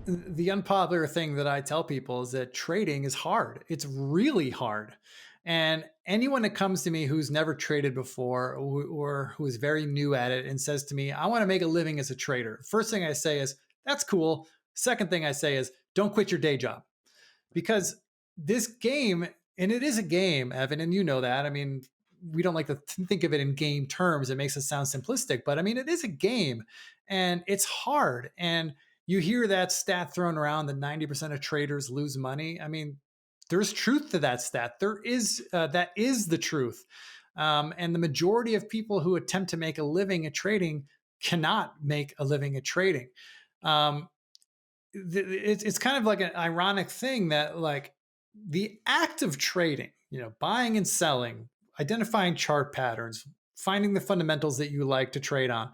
The unpopular thing that I tell people is that trading is hard. It's really hard. And anyone that comes to me who's never traded before or who is very new at it and says to me, I want to make a living as a trader. First thing I say is, that's cool. Second thing I say is, don't quit your day job. Because this game, and it is a game, Evan, and you know that. I mean, we don't like to think of it in game terms. It makes it sound simplistic, but I mean, it is a game and it's hard. And you hear that stat thrown around that 90% of traders lose money. I mean, there's truth to that stat. That is the truth. And the majority of people who attempt to make a living at trading cannot make a living at trading. Um, it's kind of like an ironic thing that like the act of trading, buying and selling, identifying chart patterns, finding the fundamentals that you like to trade on,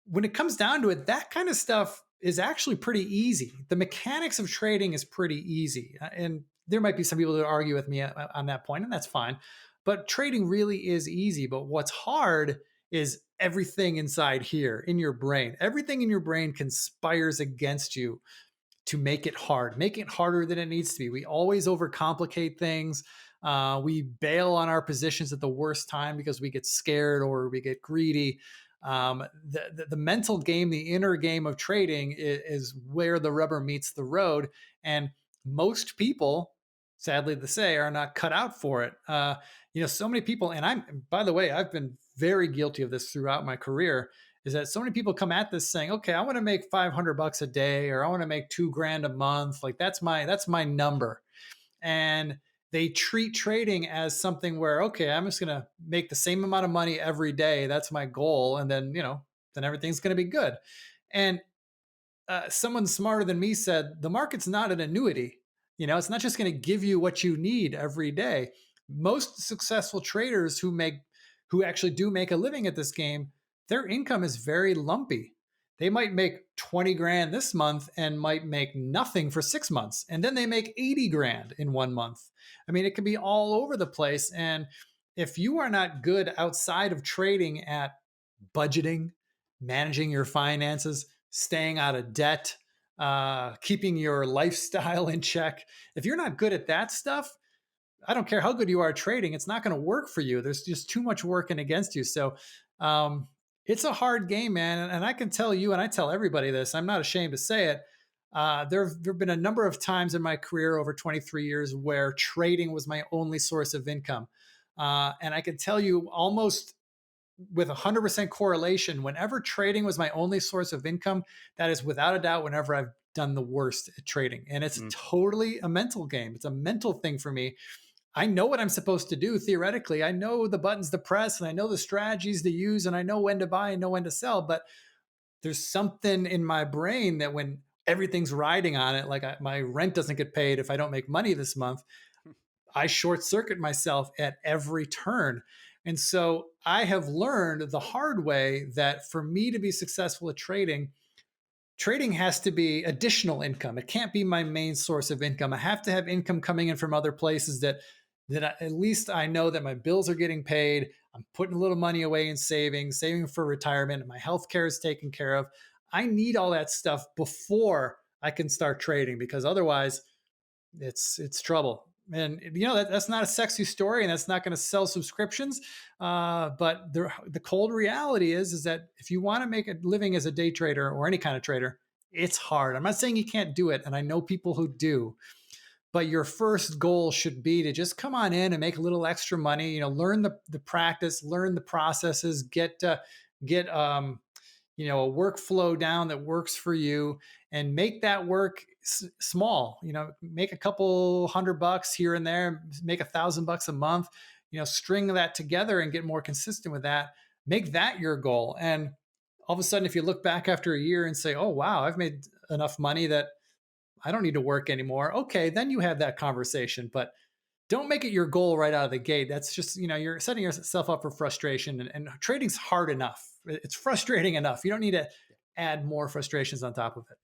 when it comes down to it, that kind of stuff is actually pretty easy. The mechanics of trading is pretty easy. And there might be some people that argue with me on that point, and that's fine. But trading really is easy. But what's hard is everything inside here in your brain. Everything in your brain conspires against you to make it harder than it needs to be. We always overcomplicate things. We bail on our positions at the worst time because we get scared or we get greedy. The mental game, the inner game of trading is where the rubber meets the road. And most people, sadly to say, are not cut out for it. So many people, by the way, I've been very guilty of this throughout my career, is that so many people come at this saying, okay, I want to make 500 bucks a day, or I want to make 2 grand a month. Like that's my number. And they treat trading as something where, okay, I'm just going to make the same amount of money every day. That's my goal. And then, then everything's going to be good. And someone smarter than me said, the market's not an annuity. It's not just going to give you what you need every day. Most successful traders who actually do make a living at this game, their income is very lumpy. They might make 20 grand this month and might make nothing for 6 months. And then they make 80 grand in 1 month. I mean, it can be all over the place. And if you are not good outside of trading at budgeting, managing your finances, staying out of debt, keeping your lifestyle in check, if you're not good at that stuff, I don't care how good you are at trading, it's not going to work for you. There's just too much working against you. So it's a hard game, man. And I can tell you, and I tell everybody this, I'm not ashamed to say it. There have been a number of times in my career over 23 years where trading was my only source of income. And I can tell you almost with 100% correlation, whenever trading was my only source of income, that is without a doubt whenever I've done the worst at trading. And it's totally a mental game. It's a mental thing for me. I know what I'm supposed to do theoretically. I know the buttons to press and I know the strategies to use and I know when to buy and know when to sell. But there's something in my brain that when everything's riding on it, like my rent doesn't get paid if I don't make money this month, I short circuit myself at every turn. And so I have learned the hard way that for me to be successful at trading, trading has to be additional income. It can't be my main source of income. I have to have income coming in from other places that at least I know that my bills are getting paid. I'm putting a little money away in saving for retirement. My health care is taken care of. I need all that stuff before I can start trading because otherwise it's trouble. And that's not a sexy story, and that's not going to sell subscriptions. But the cold reality is that if you want to make a living as a day trader or any kind of trader, it's hard. I'm not saying you can't do it, and I know people who do. But your first goal should be to just come on in and make a little extra money. Learn the practice, learn the processes, get a workflow down that works for you and make that work small. Make a couple $100 here and there, make $1,000 a month, string that together and get more consistent with that. Make that your goal. And all of a sudden, if you look back after a year and say, oh, wow, I've made enough money that I don't need to work anymore. Okay, then you have that conversation, but don't make it your goal right out of the gate. That's just, you're setting yourself up for frustration, and trading's hard enough. It's frustrating enough. You don't need to add more frustrations on top of it.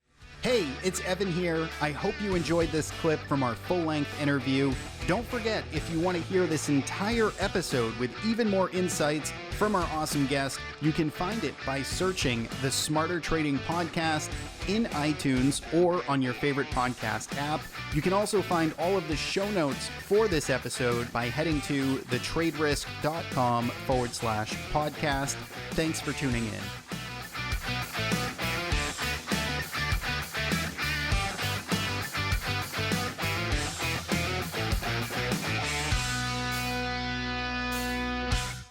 Hey, it's Evan here. I hope you enjoyed this clip from our full-length interview. Don't forget, if you want to hear this entire episode with even more insights from our awesome guest, you can find it by searching the Smarter Trading Podcast in iTunes or on your favorite podcast app. You can also find all of the show notes for this episode by heading to thetraderisk.com/podcast. Thanks for tuning in.